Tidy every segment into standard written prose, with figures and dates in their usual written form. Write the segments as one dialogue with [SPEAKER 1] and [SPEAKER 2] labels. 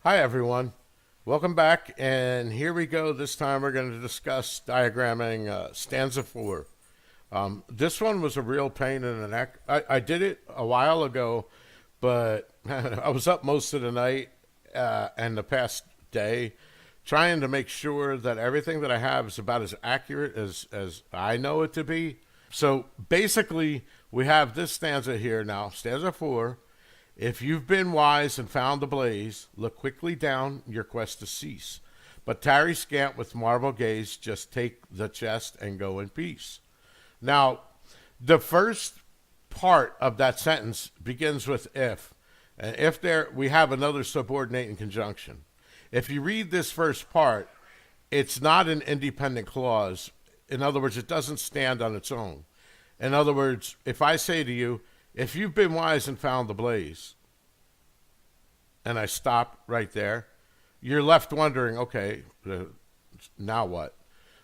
[SPEAKER 1] Hi everyone, welcome back, and here we go. This time we're going to discuss diagramming stanza 4. This one was a real pain in the neck. I did it a while ago, but I was up most of the night and the past day trying to make sure that everything that I have is about as accurate as I know it to be. So basically, we have this stanza here now, stanza 4. If you've been wise and found the blaze, look quickly down your quest to cease. But tarry scant with marble gaze, just take the chest and go in peace. Now, the first part of that sentence begins with if. And if there, we have another subordinating conjunction. If you read this first part, it's not an independent clause. In other words, it doesn't stand on its own. In other words, if I say to you, if you've been wise and found the blaze, and I stop right there, you're left wondering, okay, now what?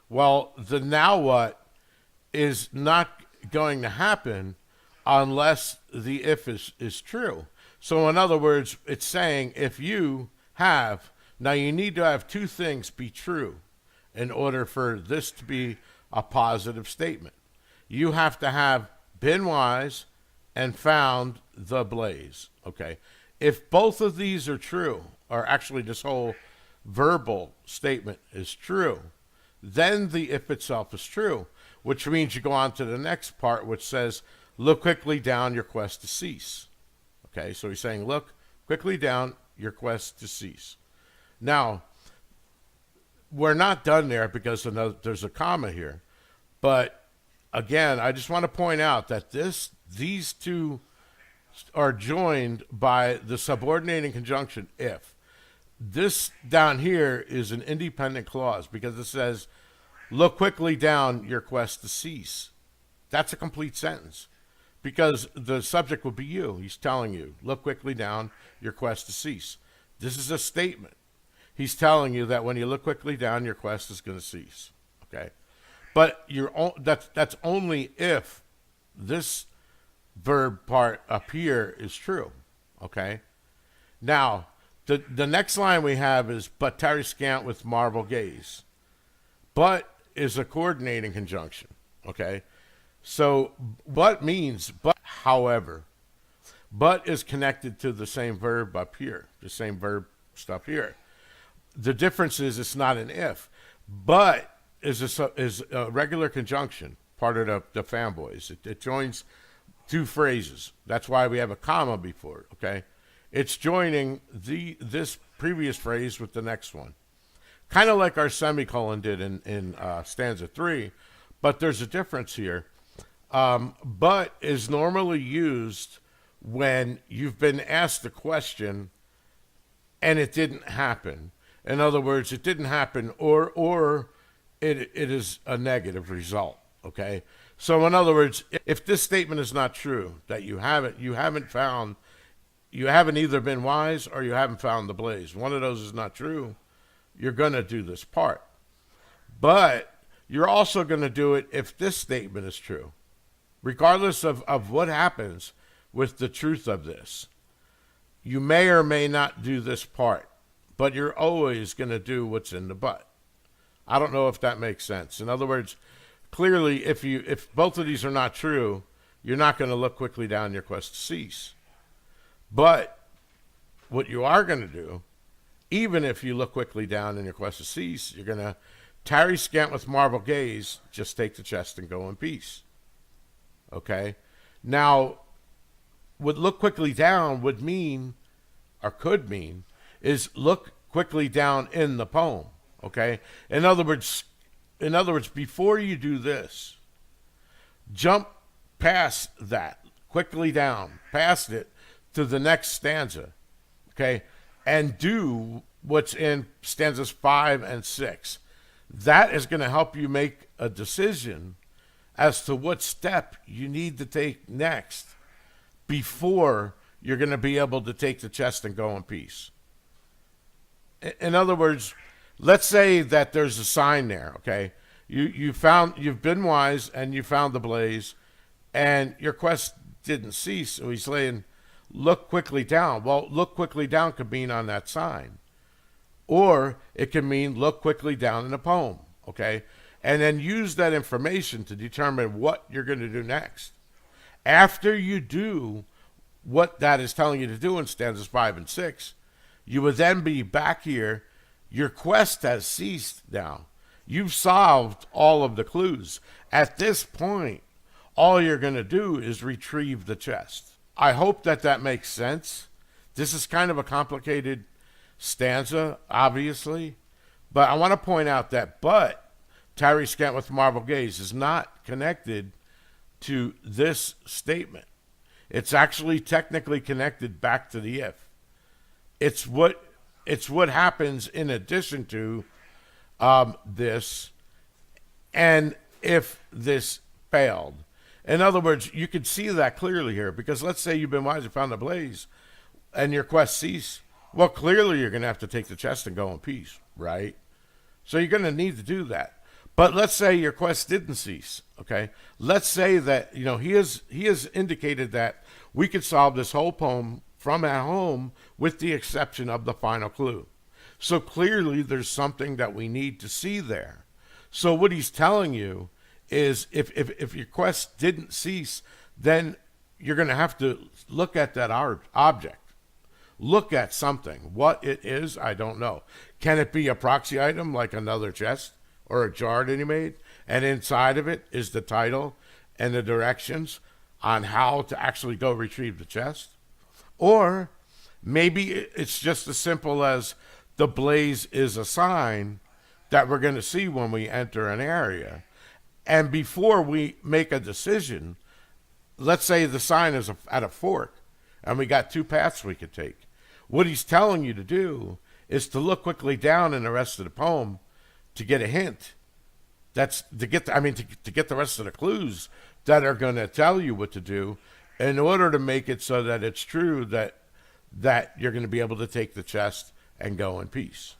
[SPEAKER 1] Well, the now what is not going to happen unless the if is true. So, in other words, it's saying if you have, now you need to have two things be true in order for this to be a positive statement. You have to have been wise and found the blaze. Okay. If both of these are true, or actually this whole verbal statement is true, then the if itself is true, which means you go on to the next part, which says, look quickly down your quest to cease. Okay. So he's saying, look quickly down your quest to cease. Now, we're not done there because there's a comma here. But again, I just want to point out that these two are joined by the subordinating conjunction if. This down here is an independent clause because it says, look quickly down your quest to cease. That's a complete sentence because the subject would be you. He's telling you, look quickly down your quest to cease. This is a statement. He's telling you that when you look quickly down, your quest is going to cease. Okay? But that's only if this verb part up here is true. Okay? Now, the next line we have is, but tarry scant with marble gaze. But is a coordinating conjunction. Okay? So, but means, but however. But is connected to the same verb up here, the same verb stuff here. The difference is it's not an if. But is a regular conjunction, part of the fanboys. It joins two phrases. That's why we have a comma before it, okay? It's joining this previous phrase with the next one. Kind of like our semicolon did in stanza 3, but there's a difference here. But is normally used when you've been asked a question and it didn't happen. In other words, it didn't happen or it is a negative result. Okay. So in other words, if this statement is not true, that you haven't either been wise or you haven't found the blaze. One of those is not true. You're going to do this part. But you're also going to do it if this statement is true, regardless of what happens with the truth of this. You may or may not do this part, but you're always going to do what's in the but. I don't know if that makes sense. In other words, clearly, if both of these are not true, you're not going to look quickly down your quest to cease. But what you are going to do, even if you look quickly down in your quest to cease, you're going to tarry scant with marble gaze, just take the chest and go in peace. Okay? Now, what look quickly down would mean, or could mean, is look quickly down in the poem. Okay? In other words, before you do this, jump past that, quickly down, past it to the next stanza. Okay? And do what's in stanzas 5 and 6. That is going to help you make a decision as to what step you need to take next before you're going to be able to take the chest and go in peace. In other words, let's say that there's a sign there, okay? You've been wise and you found the blaze and your quest didn't cease. So he's saying, look quickly down. Well, look quickly down could mean on that sign. or it can mean look quickly down in a poem, okay? And then use that information to determine what you're going to do next. After you do what that is telling you to do in stanzas 5 and 6, you would then be back here. Your quest has ceased now. You've solved all of the clues. At this point, all you're going to do is retrieve the chest. I hope that that makes sense. This is kind of a complicated stanza, obviously, but I want to point out that but tarry scant with marble gaze is not connected to this statement. It's actually technically connected back to the if. It's what happens in addition to this, and if this failed. In other words, you could see that clearly here, because let's say you've been wise and found the blaze and your quest cease. Well, clearly you're going to have to take the chest and go in peace, right? So you're going to need to do that. But let's say your quest didn't cease, okay? Let's say that, he has indicated that we could solve this whole poem from at home with the exception of the final clue. So clearly there's something that we need to see there. So what he's telling you is if your quest didn't cease, then you're going to have to look at that object. Look at something. What it is, I don't know. Can it be a proxy item like another chest or a jar that he made? And inside of it is the title and the directions on how to actually go retrieve the chest? Or maybe it's just as simple as the blaze is a sign that we're going to see when we enter an area. And before we make a decision, let's say the sign is at a fork and we got two paths we could take. What he's telling you to do is to look quickly down in the rest of the poem to get a hint. That's to get the rest of the clues that are going to tell you what to do in order to make it so that it's true that you're going to be able to take the chest and go in peace.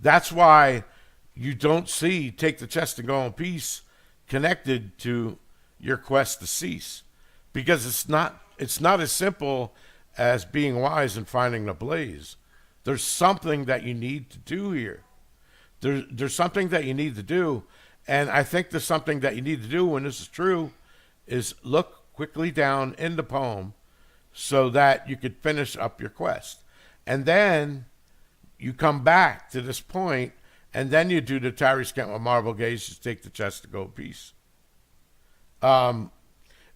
[SPEAKER 1] That's why you don't see take the chest and go in peace connected to your quest to cease, because it's not as simple as being wise and finding the blaze. There's something that you need to do here. There's something that you need to do, and I think there's something that you need to do when this is true is look quickly down in the poem so that you could finish up your quest. And then you come back to this point, and then you do the tarry scant with marble gaze to take the chest to go in peace.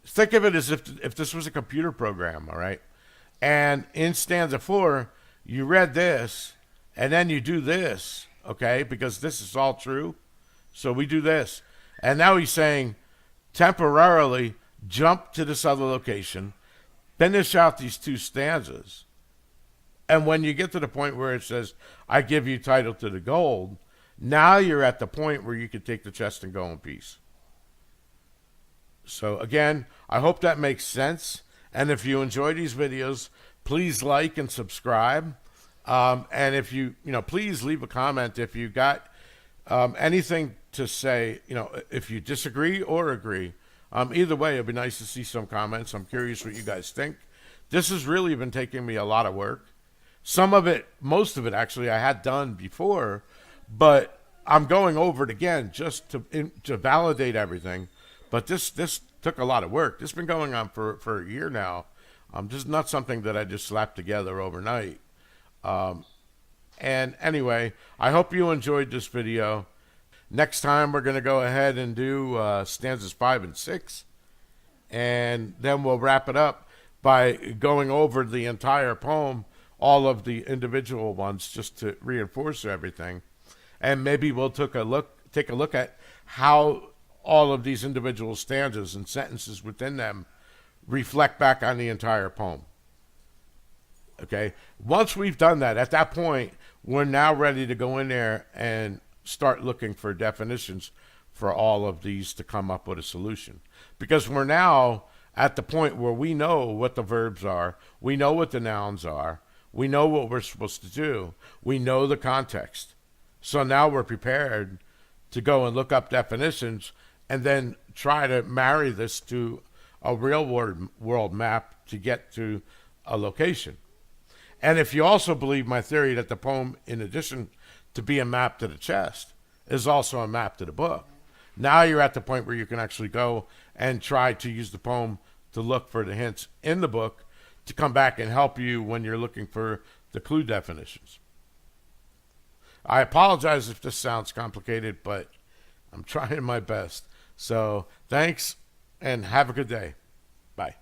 [SPEAKER 1] Think of it as if this was a computer program, all right? And in stanza 4, you read this, and then you do this, okay? Because this is all true. So we do this. And now he's saying, temporarily jump to this other location, finish out these two stanzas. And when you get to the point where it says, I give you title to the gold, now you're at the point where you can take the chest and go in peace. So again, I hope that makes sense. And if you enjoy these videos, please like and subscribe. And if please leave a comment if you got anything to say, if you disagree or agree. Either way, it'd be nice to see some comments. I'm curious what you guys think. This has really been taking me a lot of work. Some of it, most of it actually, I had done before, but I'm going over it again just to validate everything. But this took a lot of work. This has been going on for a year now. This is not something that I just slapped together overnight. And anyway, I hope you enjoyed this video. Next time, we're going to go ahead and do stanzas 5 and 6. And then we'll wrap it up by going over the entire poem, all of the individual ones, just to reinforce everything. And maybe we'll take a look at how all of these individual stanzas and sentences within them reflect back on the entire poem. Okay? Once we've done that, at that point, we're now ready to go in there and start looking for definitions for all of these to come up with a solution. Because we're now at the point where we know what the verbs are, we know what the nouns are, we know what we're supposed to do, we know the context. So now we're prepared to go and look up definitions and then try to marry this to a real world map to get to a location. And if you also believe my theory that the poem, in addition to be a map to the chest, is also a map to the book, now you're at the point where you can actually go and try to use the poem to look for the hints in the book to come back and help you when you're looking for the clue definitions. I apologize if this sounds complicated, but I'm trying my best. So thanks and have a good day. Bye.